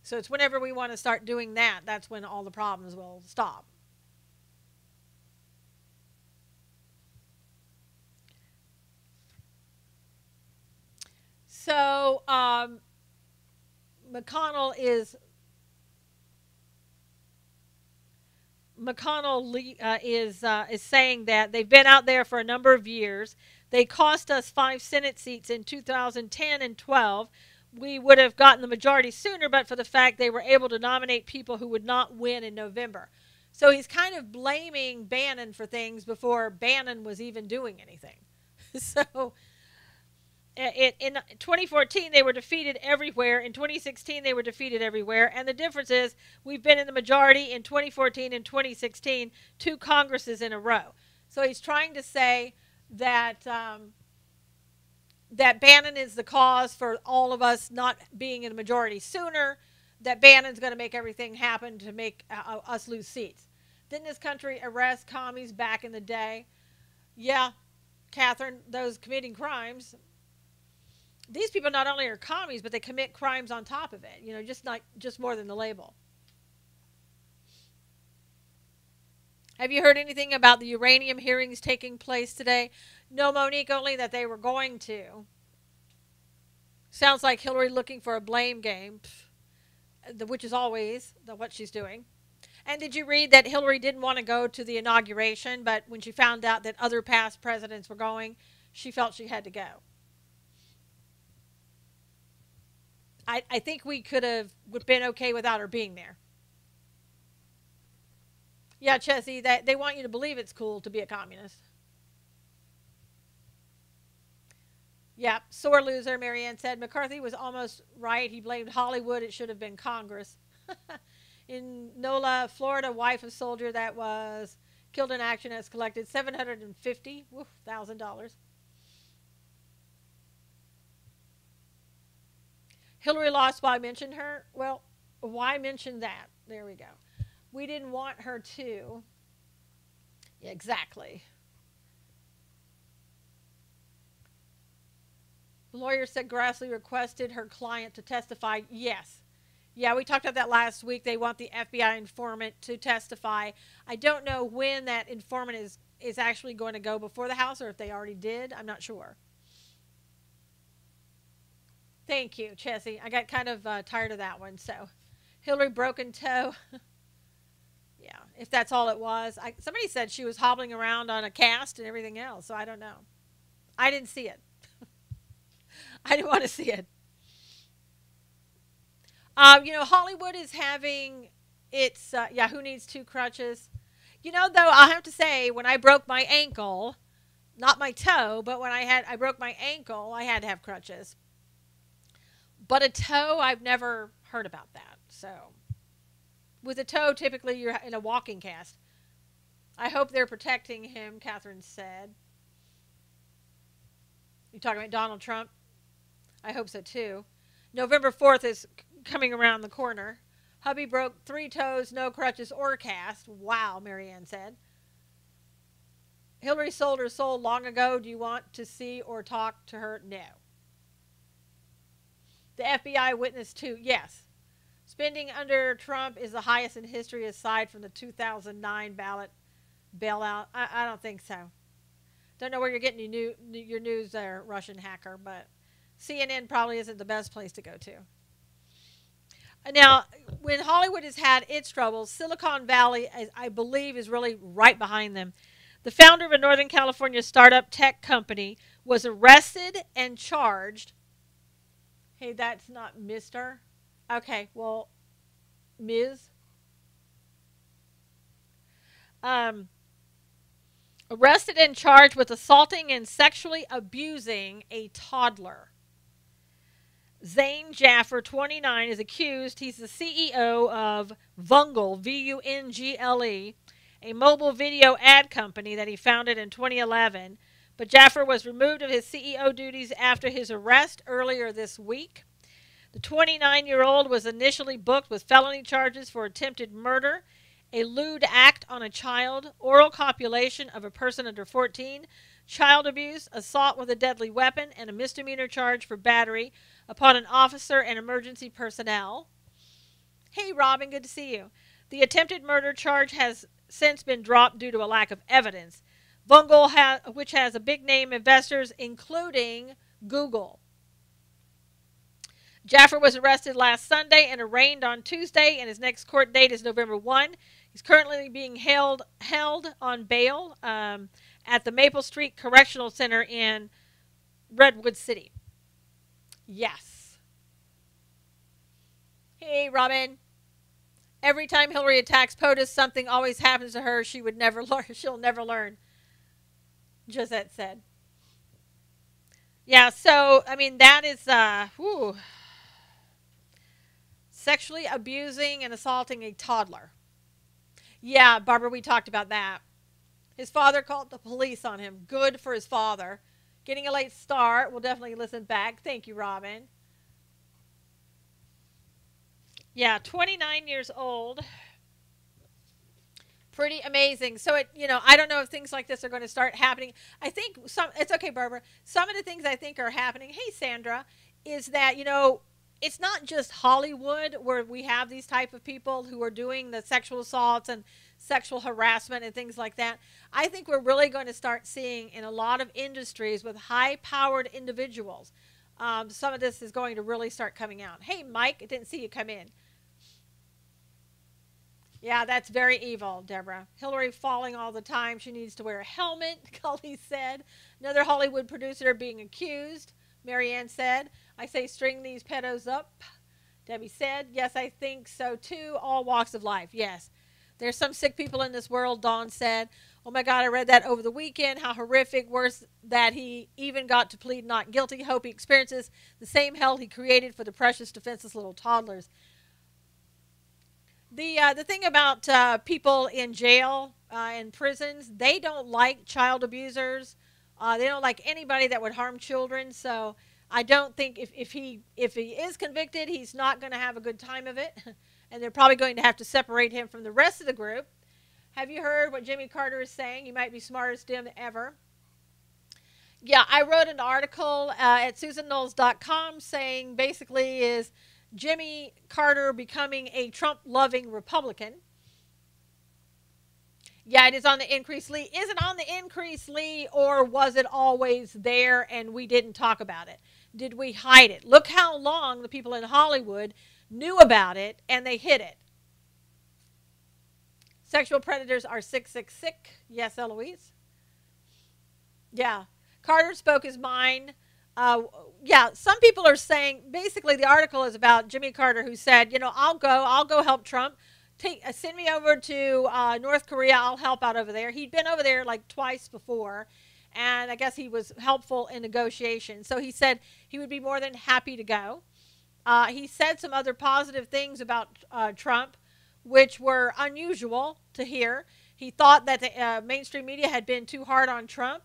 [SPEAKER 1] So it's whenever we want to start doing that, that's when all the problems will stop. So McConnell is saying that they've been out there for a number of years. They cost us 5 Senate seats in 2010 and 12. We would have gotten the majority sooner, but for the fact they were able to nominate people who would not win in November. So he's kind of blaming Bannon for things before Bannon was even doing anything. So in 2014, they were defeated everywhere. In 2016, they were defeated everywhere. And the difference is we've been in the majority in 2014 and 2016, 2 Congresses in a row. So he's trying to say that that Bannon is the cause for all of us not being in the majority sooner, that Bannon's going to make everything happen to make us lose seats. Didn't this country arrest commies back in the day? Yeah, Catherine, those committing crimes. These people not only are commies, but they commit crimes on top of it. You know, just more than the label. Have you heard anything about the uranium hearings taking place today? No, Monique, only that they were going to. Sounds like Hillary looking for a blame game, which is always what she's doing. And did you read that Hillary didn't want to go to the inauguration, but when she found out that other past presidents were going, she felt she had to go? I think we could have been okay without her being there. Yeah, Chessie, they want you to believe it's cool to be a communist. Yeah, sore loser, Marianne said. McCarthy was almost right. He blamed Hollywood. It should have been Congress. In NOLA, Florida, wife of soldier that was killed in action has collected $750,000. Hillary lost. Why mention her? Well, why mention that? There we go. We didn't want her to. Yeah, exactly. The lawyer said Grassley requested her client to testify. Yes. Yeah, we talked about that last week. They want the FBI informant to testify. I don't know when that informant is actually going to go before the House, or if they already did. I'm not sure. Thank you, Chessie. I got kind of tired of that one. So, Hillary broken toe. Yeah, if that's all it was. Somebody said she was hobbling around on a cast and everything else, so I don't know. I didn't see it. I didn't want to see it. You know, Hollywood is having its, yeah, who needs 2 crutches? You know, though, I'll have to say, when I broke my ankle, not my toe, but when I broke my ankle, I had to have crutches. But a toe, I've never heard about that. So, with a toe, typically you're in a walking cast. I hope they're protecting him, Catherine said. You talking about Donald Trump? I hope so, too. November 4th is coming around the corner. Hubby broke 3 toes, no crutches or cast. Wow, Marianne said. Hillary sold her soul long ago. Do you want to see or talk to her? No. The FBI witness too. Yes. Spending under Trump is the highest in history aside from the 2009 bailout. I don't think so. Don't know where you're getting your news there, Russian hacker, but CNN probably isn't the best place to go to. Now, when Hollywood has had its troubles, Silicon Valley, I believe, is really right behind them. The founder of a Northern California startup tech company was arrested and charged. Hey, that's not Mr. Okay, well, Ms. Arrested and charged with assaulting and sexually abusing a toddler. Zane Jaffer, 29, is accused. He's the CEO of Vungle, V-U-N-G-L-E, a mobile video ad company that he founded in 2011. But Jaffer was removed of his CEO duties after his arrest earlier this week. The 29-year-old was initially booked with felony charges for attempted murder, a lewd act on a child, oral copulation of a person under 14, child abuse, assault with a deadly weapon, and a misdemeanor charge for battery upon an officer and emergency personnel. Hey, Robin, good to see you. The attempted murder charge has since been dropped due to a lack of evidence. Vungle, which has a big-name investors, including Google. Jaffer was arrested last Sunday and arraigned on Tuesday, and his next court date is November 1. He's currently being held on bail at the Maple Street Correctional Center in Redwood City. Yes. Hey, Robin. Every time Hillary attacks POTUS, something always happens to her. She would never learn. She'll never learn. Josette said. Yeah, so, I mean, that is, sexually abusing and assaulting a toddler. Yeah, Barbara, we talked about that. His father called the police on him. Good for his father. Getting a late start. We'll definitely listen back. Thank you, Robin. Yeah, 29 years old. Pretty amazing. So, I don't know if things like this are going to start happening. I think it's okay, Barbara. Some of the things I think are happening, hey, Sandra, is that, it's not just Hollywood where we have these type of people who are doing the sexual assaults and sexual harassment and things like that. I think we're really going to start seeing in a lot of industries with high-powered individuals. Some of this is going to really start coming out. Hey, Mike, I didn't see you come in. Yeah, that's very evil, Deborah. Hillary falling all the time. She needs to wear a helmet, Cully said. Another Hollywood producer being accused, Marianne said. I say string these pedos up, Debbie said. Yes, I think so too. All walks of life, yes. There's some sick people in this world, Dawn said. Oh my God, I read that over the weekend. How horrific. Worse that he even got to plead not guilty. Hope he experiences the same hell he created for the precious, defenseless little toddlers. The thing about people in jail and prisons, they don't like child abusers. They don't like anybody that would harm children. So I don't think if he is convicted, he's not going to have a good time of it. And they're probably going to have to separate him from the rest of the group. Have you heard what Jimmy Carter is saying? You might be smartest dim ever. Yeah, I wrote an article at SusanKnowles.com saying basically is Jimmy Carter becoming a Trump-loving Republican. Yeah, it is on the increase, Lee. Is it on the increase, Lee, or was it always there and we didn't talk about it? Did we hide it? Look how long the people in Hollywood knew about it and they hid it. Sexual predators are sick, sick, sick. Yes, Eloise. Yeah. Carter spoke his mind. Yeah, some people are saying, basically the article is about Jimmy Carter who said, I'll go help Trump. Send me over to North Korea. I'll help out over there. He'd been over there like twice before, and I guess he was helpful in negotiations. So he said he would be more than happy to go. He said some other positive things about Trump, which were unusual to hear. He thought that the mainstream media had been too hard on Trump.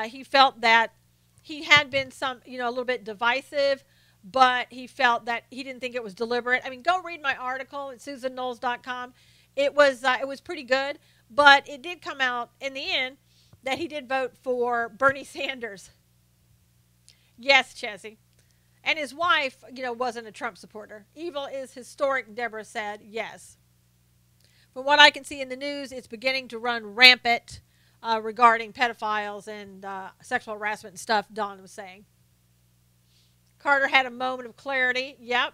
[SPEAKER 1] He felt that he had been a little bit divisive, but he felt that he didn't think it was deliberate. I mean, go read my article at SusanKnowles.com. It was pretty good, but it did come out in the end that he did vote for Bernie Sanders. Yes, Chessie. And his wife, wasn't a Trump supporter. Evil is historic, Deborah said. Yes. From what I can see in the news, it's beginning to run rampant regarding pedophiles and sexual harassment and stuff, Dawn was saying. Carter had a moment of clarity. Yep.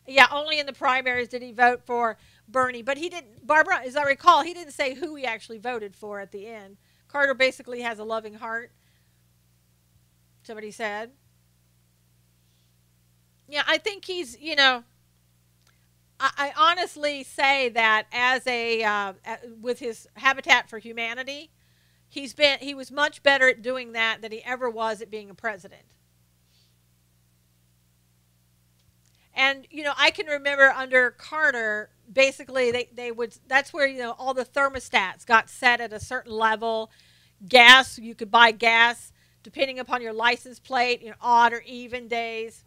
[SPEAKER 1] Yeah, only in the primaries did he vote for Bernie. But he didn't, Barbara, as I recall, he didn't say who he actually voted for at the end. Carter basically has a loving heart, somebody said. Yeah, I think he's, I honestly say that as with his Habitat for Humanity, he was much better at doing that than he ever was at being a president. And, I can remember under Carter, basically that's where, all the thermostats got set at a certain level. Gas, you could buy gas depending upon your license plate, odd or even days.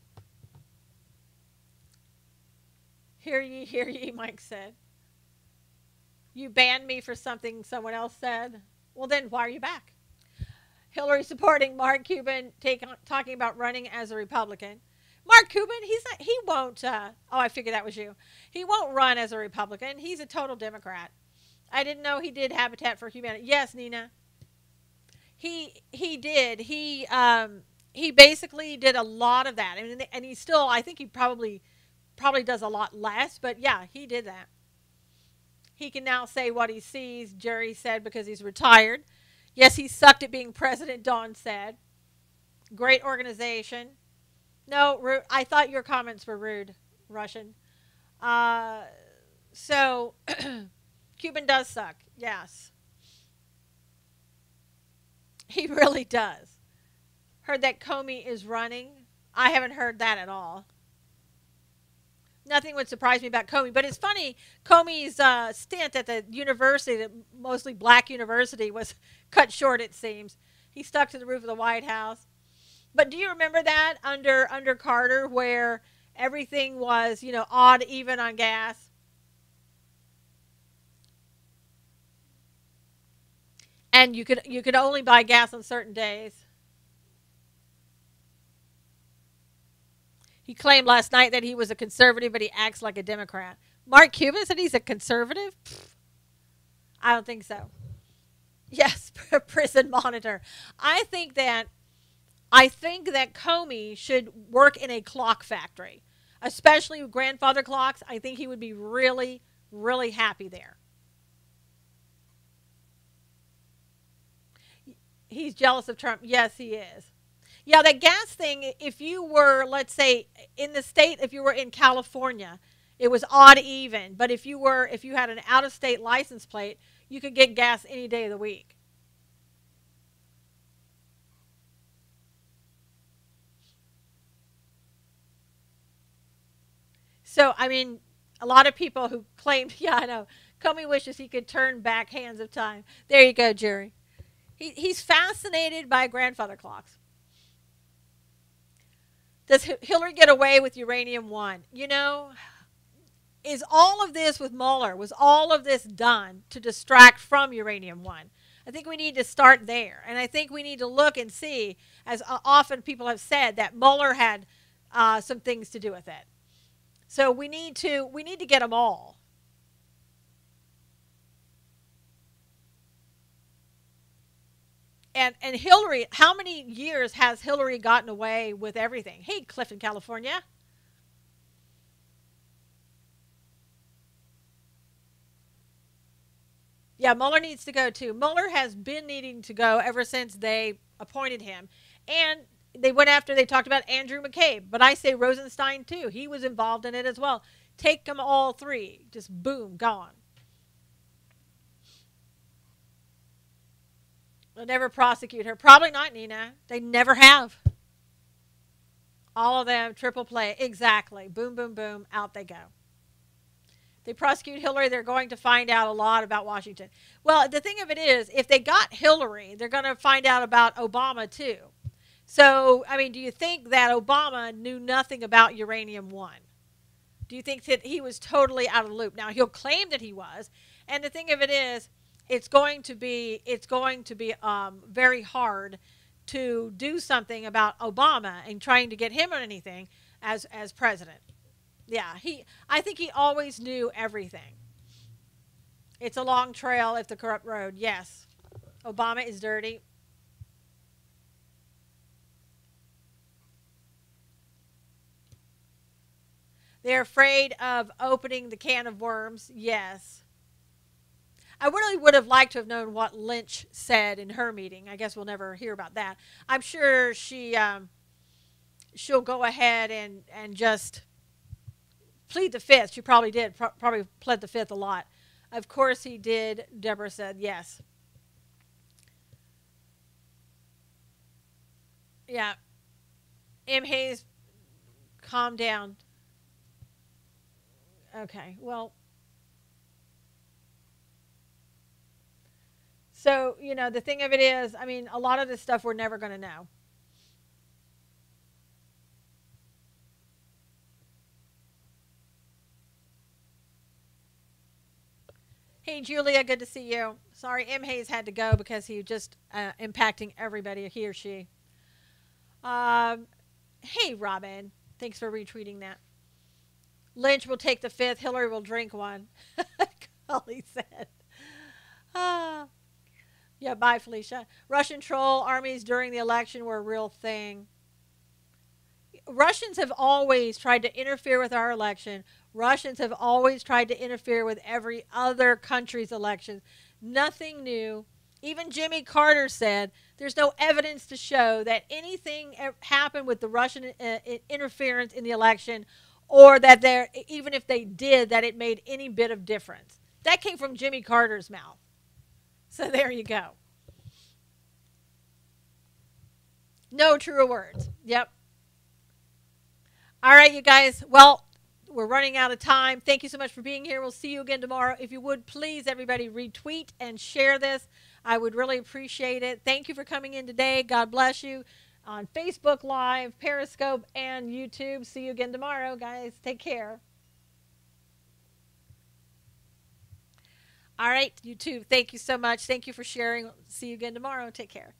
[SPEAKER 1] Hear ye, Mike said. You banned me for something someone else said. Well, then why are you back? Hillary supporting Mark Cuban talking about running as a Republican. Mark Cuban, he won't, I figured that was you. He won't run as a Republican. He's a total Democrat. I didn't know he did Habitat for Humanity. Yes, Nina. He did. He basically did a lot of that. And he still, I think he probably does a lot less, but yeah, he did that. He can now say what he sees, Jerry said, because he's retired. Yes, he sucked at being president, Dawn said. Great organization. No, I thought your comments were rude, Russian. Uh, so, Cuban does suck. Yes, he really does. Heard that Comey is running. I haven't heard that at all. Nothing would surprise me about Comey, but it's funny. Comey's stint at the university, the mostly black university, was cut short. It seems he stuck to the roof of the White House. But do you remember that under Carter, where everything was odd even on gas, and you could only buy gas on certain days. He claimed last night that he was a conservative, but he acts like a Democrat. Mark Cuban said he's a conservative? Pfft, I don't think so. Yes, prison monitor. I think that Comey should work in a clock factory, especially with grandfather clocks. I think he would be really, really happy there. He's jealous of Trump. Yes, he is. Yeah, that gas thing, if you were, let's say, in the state, if you were in California, it was odd even. But if you had an out of state license plate, you could get gas any day of the week. So, I mean, a lot of people who claimed, yeah, I know, Comey wishes he could turn back hands of time. There you go, Jerry. He's fascinated by grandfather clocks. Does Hillary get away with uranium one? Is all of this with Mueller, was all of this done to distract from uranium one? I think we need to start there. And I think we need to look and see, as often people have said, that Mueller had some things to do with it. So we need to get them all. And Hillary, how many years has Hillary gotten away with everything? Hey, Clifton, California. Yeah, Mueller needs to go too. Mueller has been needing to go ever since they appointed him. And they talked about Andrew McCabe. But I say Rosenstein too. He was involved in it as well. Take them all three. Just boom, gone. They'll never prosecute her. Probably not, Nina. They never have. All of them, triple play. Exactly. Boom, boom, boom. Out they go. They prosecute Hillary, they're going to find out a lot about Washington. Well, the thing of it is, if they got Hillary, they're going to find out about Obama too. So, I mean, do you think that Obama knew nothing about uranium one? Do you think that he was totally out of the loop? Now, he'll claim that he was. And the thing of it is, it's going to be very hard to do something about Obama and trying to get him on anything as president. Yeah, I think he always knew everything. It's a long trail if the corrupt road. Yes. Obama is dirty. They're afraid of opening the can of worms. Yes. I really would have liked to have known what Lynch said in her meeting. I guess we'll never hear about that. I'm sure she'll go ahead and just plead the fifth. She probably did. Probably pled the fifth a lot. Of course he did. Deborah said yes. Yeah. M. Hayes, calm down. Okay. Well, so, the thing of it is, I mean, a lot of this stuff we're never going to know. Hey, Julia, good to see you. Sorry, M. Hayes had to go because he was just impacting everybody, he or she. Um, hey, Robin. Thanks for retweeting that. Lynch will take the fifth. Hillary will drink one. Golly said. Ah. Yeah, bye, Felicia. Russian troll armies during the election were a real thing. Russians have always tried to interfere with our election. Russians have always tried to interfere with every other country's elections. Nothing new. Even Jimmy Carter said there's no evidence to show that anything happened with the Russian interference in the election, or that there, even if they did, that it made any bit of difference. That came from Jimmy Carter's mouth. So there you go. No truer words. Yep. All right, you guys. Well, we're running out of time. Thank you so much for being here. We'll see you again tomorrow. If you would, please, everybody, retweet and share this. I would really appreciate it. Thank you for coming in today. God bless you on Facebook Live, Periscope, and YouTube. See you again tomorrow, guys. Take care. All right, YouTube, thank you so much. Thank you for sharing. See you again tomorrow. Take care.